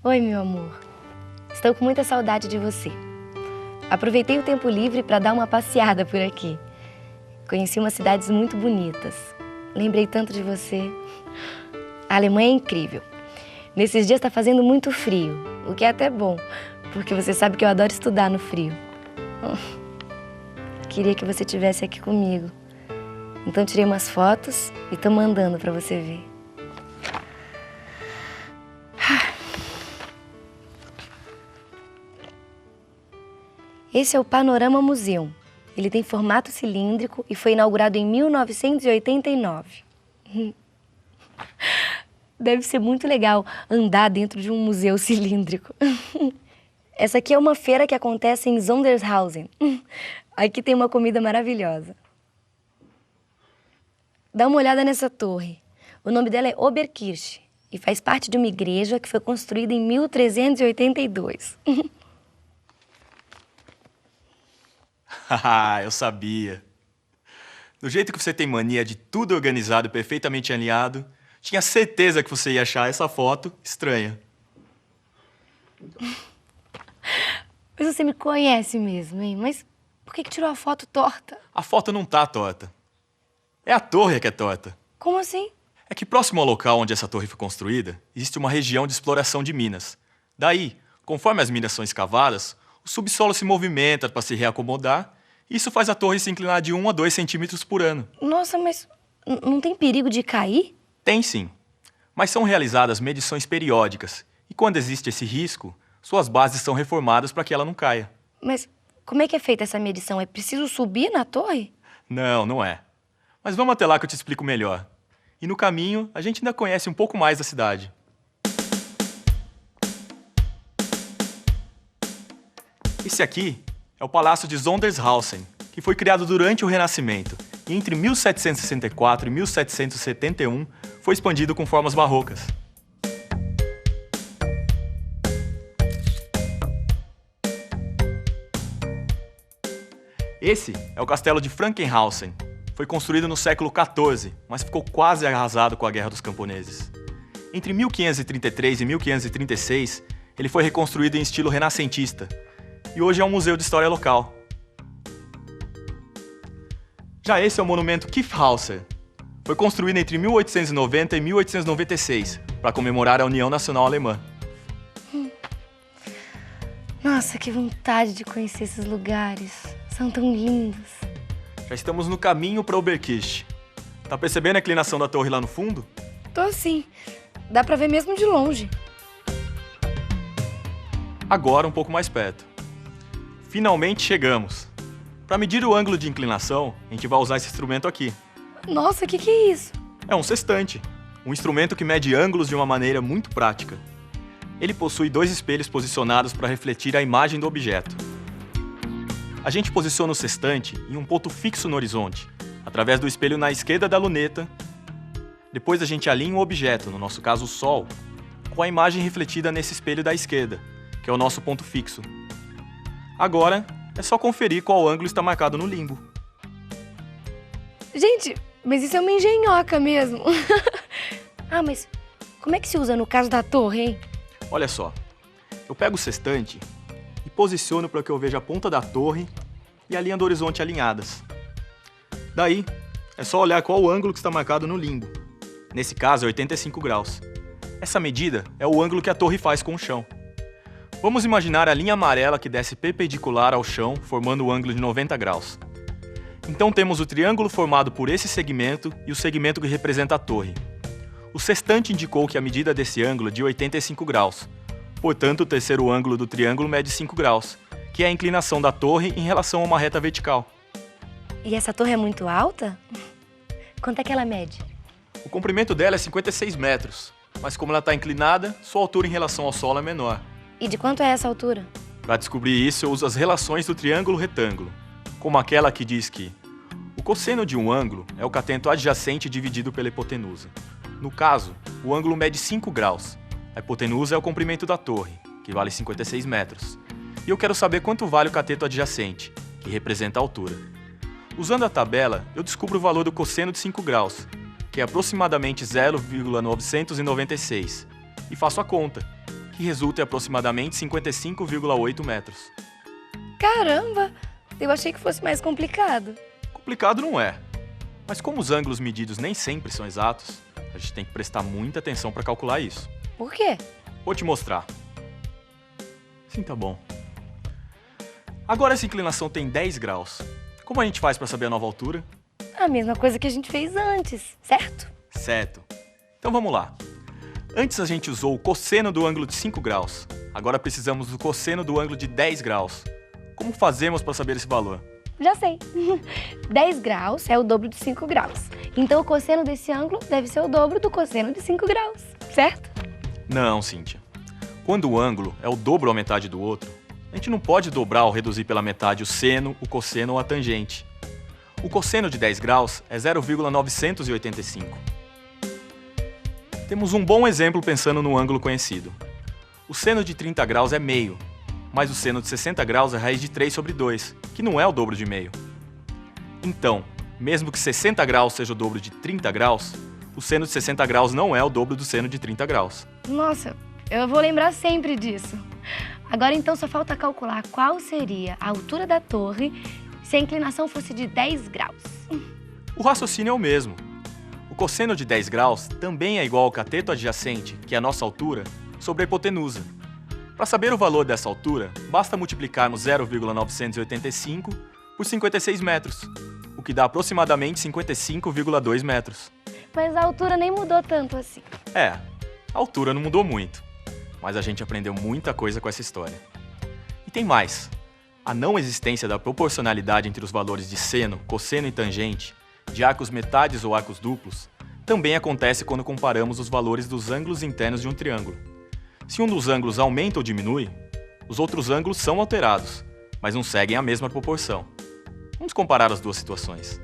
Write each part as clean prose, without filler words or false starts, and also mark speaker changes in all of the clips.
Speaker 1: Oi, meu amor. Estou com muita saudade de você. Aproveitei o tempo livre para dar uma passeada por aqui. Conheci umas cidades muito bonitas. Lembrei tanto de você. A Alemanha é incrível. Nesses dias está fazendo muito frio, o que é até bom, porque você sabe que eu adoro estudar no frio. Queria que você estivesse aqui comigo. Então tirei umas fotos e estou mandando para você ver. Esse é o Panorama Museum. Ele tem formato cilíndrico e foi inaugurado em 1989. Deve ser muito legal andar dentro de um museu cilíndrico. Essa aqui é uma feira que acontece em Sondershausen. Aqui tem uma comida maravilhosa. Dá uma olhada nessa torre. O nome dela é Oberkirche e faz parte de uma igreja que foi construída em 1382.
Speaker 2: Haha, eu sabia. Do jeito que você tem mania de tudo organizado e perfeitamente alinhado, tinha certeza que você ia achar essa foto estranha.
Speaker 1: Mas você me conhece mesmo, hein? Mas por que tirou a foto torta?
Speaker 2: A foto não tá torta. É a torre que é torta.
Speaker 1: Como assim?
Speaker 2: É que próximo ao local onde essa torre foi construída, existe uma região de exploração de minas. Daí, conforme as minas são escavadas, o subsolo se movimenta para se reacomodar e isso faz a torre se inclinar de 1 a 2 centímetros por ano.
Speaker 1: Nossa, mas não tem perigo de cair?
Speaker 2: Tem sim, mas são realizadas medições periódicas e quando existe esse risco, suas bases são reformadas para que ela não caia.
Speaker 1: Mas como é que é feita essa medição? É preciso subir na torre?
Speaker 2: Não, não é. Mas vamos até lá que eu te explico melhor. E no caminho, a gente ainda conhece um pouco mais da cidade. Esse aqui é o Palácio de Sondershausen, que foi criado durante o Renascimento e entre 1764 e 1771 foi expandido com formas barrocas. Esse é o Castelo de Frankenhausen. Foi construído no século XIV, mas ficou quase arrasado com a Guerra dos Camponeses. Entre 1533 e 1536, ele foi reconstruído em estilo renascentista, e hoje é um museu de história local. Já esse é o monumento Kyffhäuser. Foi construído entre 1890 e 1896, para comemorar a União Nacional Alemã.
Speaker 1: Nossa, que vontade de conhecer esses lugares. São tão lindos.
Speaker 2: Já estamos no caminho para Oberkirche. Tá percebendo a inclinação da torre lá no fundo?
Speaker 1: Tô sim. Dá pra ver mesmo de longe.
Speaker 2: Agora um pouco mais perto. Finalmente chegamos. Para medir o ângulo de inclinação, a gente vai usar esse instrumento aqui.
Speaker 1: Nossa, que é isso?
Speaker 2: É um sextante, um instrumento que mede ângulos de uma maneira muito prática. Ele possui 2 espelhos posicionados para refletir a imagem do objeto. A gente posiciona o sextante em um ponto fixo no horizonte, através do espelho na esquerda da luneta. Depois a gente alinha o objeto, no nosso caso o Sol, com a imagem refletida nesse espelho da esquerda, que é o nosso ponto fixo. Agora, é só conferir qual ângulo está marcado no limbo.
Speaker 1: Gente, mas isso é uma engenhoca mesmo. Ah, mas como é que se usa no caso da torre, hein?
Speaker 2: Olha só, eu pego o sextante e posiciono para que eu veja a ponta da torre e a linha do horizonte alinhadas. Daí, é só olhar qual o ângulo que está marcado no limbo. Nesse caso é 85 graus. Essa medida é o ângulo que a torre faz com o chão. Vamos imaginar a linha amarela que desce perpendicular ao chão, formando o ângulo de 90 graus. Então temos o triângulo formado por esse segmento e o segmento que representa a torre. O sextante indicou que a medida desse ângulo é de 85 graus. Portanto, o terceiro ângulo do triângulo mede 5 graus, que é a inclinação da torre em relação a uma reta vertical.
Speaker 1: E essa torre é muito alta? Quanto é que ela mede?
Speaker 2: O comprimento dela é 56 metros, mas como ela está inclinada, sua altura em relação ao solo é menor.
Speaker 1: E de quanto é essa altura?
Speaker 2: Para descobrir isso, eu uso as relações do triângulo retângulo, como aquela que diz que o cosseno de um ângulo é o catento adjacente dividido pela hipotenusa. No caso, o ângulo mede 5 graus. A hipotenusa é o comprimento da torre, que vale 56 metros. E eu quero saber quanto vale o cateto adjacente, que representa a altura. Usando a tabela, eu descubro o valor do cosseno de 5 graus, que é aproximadamente 0,996, e faço a conta, que resulta em aproximadamente 55,8 metros.
Speaker 1: Caramba! Eu achei que fosse mais complicado.
Speaker 2: Complicado não é, mas como os ângulos medidos nem sempre são exatos, a gente tem que prestar muita atenção para calcular isso.
Speaker 1: Por quê?
Speaker 2: Vou te mostrar. Sim, tá bom. Agora essa inclinação tem 10 graus. Como a gente faz para saber a nova altura?
Speaker 1: A mesma coisa que a gente fez antes, certo?
Speaker 2: Certo. Então vamos lá. Antes a gente usou o cosseno do ângulo de 5 graus. Agora precisamos do cosseno do ângulo de 10 graus. Como fazemos para saber esse valor?
Speaker 1: Já sei. 10 graus é o dobro de 5 graus. Então o cosseno desse ângulo deve ser o dobro do cosseno de 5 graus, certo?
Speaker 2: Não, Cíntia. Quando o ângulo é o dobro ou a metade do outro, a gente não pode dobrar ou reduzir pela metade o seno, o cosseno ou a tangente. O cosseno de 10 graus é 0,985. Temos um bom exemplo pensando no ângulo conhecido. O seno de 30 graus é meio, mas o seno de 60 graus é raiz de 3 sobre 2, que não é o dobro de meio. Então, mesmo que 60 graus seja o dobro de 30 graus, o seno de 60 graus não é o dobro do seno de 30 graus.
Speaker 1: Nossa, eu vou lembrar sempre disso. Agora então só falta calcular qual seria a altura da torre se a inclinação fosse de 10 graus.
Speaker 2: O raciocínio é o mesmo. O cosseno de 10 graus também é igual ao cateto adjacente, que é a nossa altura, sobre a hipotenusa. Para saber o valor dessa altura, basta multiplicarmos 0,985 por 56 metros, o que dá aproximadamente 55,2 metros.
Speaker 1: Mas a altura nem mudou tanto assim.
Speaker 2: É, a altura não mudou muito, mas a gente aprendeu muita coisa com essa história. E tem mais. A não existência da proporcionalidade entre os valores de seno, cosseno e tangente, de arcos metades ou arcos duplos, também acontece quando comparamos os valores dos ângulos internos de um triângulo. Se um dos ângulos aumenta ou diminui, os outros ângulos são alterados, mas não seguem a mesma proporção. Vamos comparar as duas situações.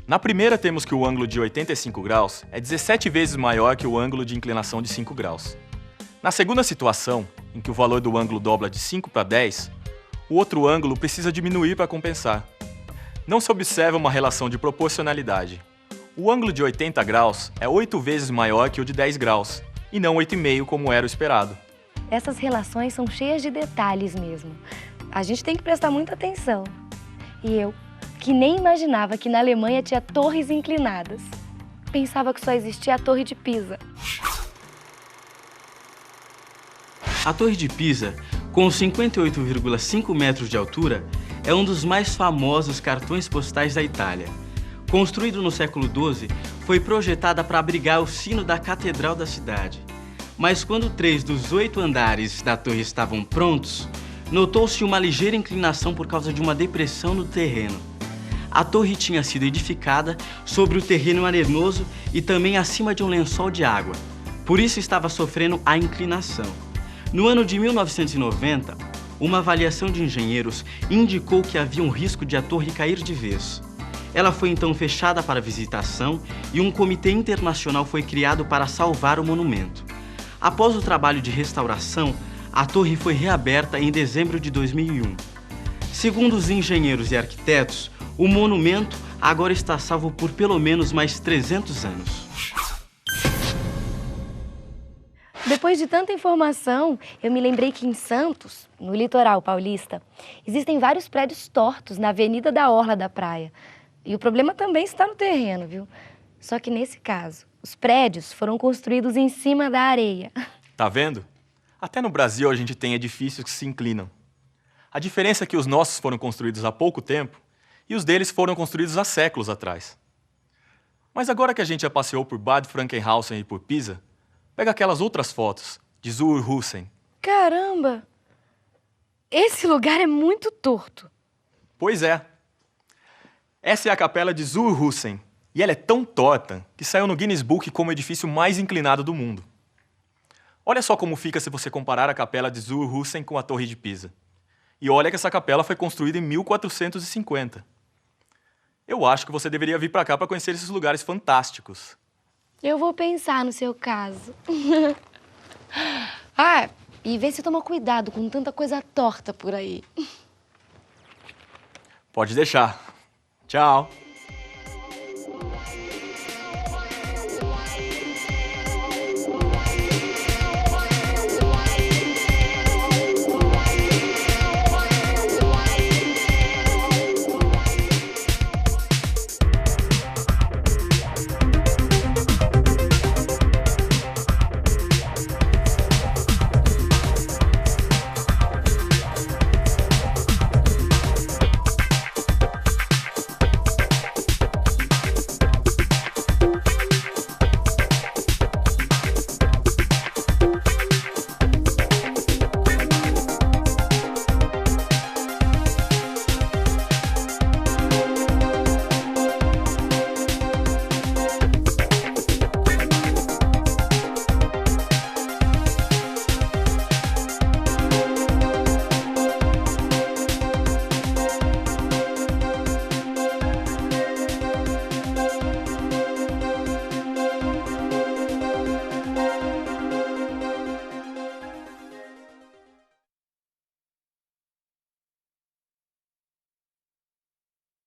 Speaker 2: Na primeira, temos que o ângulo de 85 graus é 17 vezes maior que o ângulo de inclinação de 5 graus. Na segunda situação, em que o valor do ângulo dobra de 5 para 10, o outro ângulo precisa diminuir para compensar. Não se observa uma relação de proporcionalidade. O ângulo de 80 graus é 8 vezes maior que o de 10 graus, e não 8,5 como era o esperado.
Speaker 1: Essas relações são cheias de detalhes mesmo. A gente tem que prestar muita atenção. E eu, que nem imaginava que na Alemanha tinha torres inclinadas. Pensava que só existia a Torre de Pisa.
Speaker 3: A Torre de Pisa, com 58,5 metros de altura, é um dos mais famosos cartões postais da Itália. Construído no século XII, foi projetada para abrigar o sino da catedral da cidade. Mas quando 3 dos 8 andares da torre estavam prontos, notou-se uma ligeira inclinação por causa de uma depressão no terreno. A torre tinha sido edificada sobre o terreno arenoso e também acima de um lençol de água. Por isso estava sofrendo a inclinação. No ano de 1990, uma avaliação de engenheiros indicou que havia um risco de a torre cair de vez. Ela foi então fechada para visitação e um comitê internacional foi criado para salvar o monumento. Após o trabalho de restauração, a torre foi reaberta em dezembro de 2001. Segundo os engenheiros e arquitetos, o monumento agora está salvo por pelo menos mais 300 anos.
Speaker 1: Depois de tanta informação, eu me lembrei que em Santos, no litoral paulista, existem vários prédios tortos na avenida da orla da praia. E o problema também está no terreno, viu? Só que nesse caso, os prédios foram construídos em cima da areia.
Speaker 2: Tá vendo? Até no Brasil a gente tem edifícios que se inclinam. A diferença é que os nossos foram construídos há pouco tempo e os deles foram construídos há séculos atrás. Mas agora que a gente já passeou por Bad Frankenhausen e por Pisa, pega aquelas outras fotos de Zur-Hussen.
Speaker 1: Caramba! Esse lugar é muito torto.
Speaker 2: Pois é. Essa é a capela de Zur-Hussen, E ela é tão torta que saiu no Guinness Book como o edifício mais inclinado do mundo. Olha só como fica se você comparar a capela de Zur-Hussein com a Torre de Pisa. E olha que essa capela foi construída em 1450. Eu acho que você deveria vir para cá para conhecer esses lugares fantásticos.
Speaker 1: Eu vou pensar no seu caso. Ah, e vê se toma cuidado com tanta coisa torta por aí.
Speaker 2: Pode deixar. Tchau.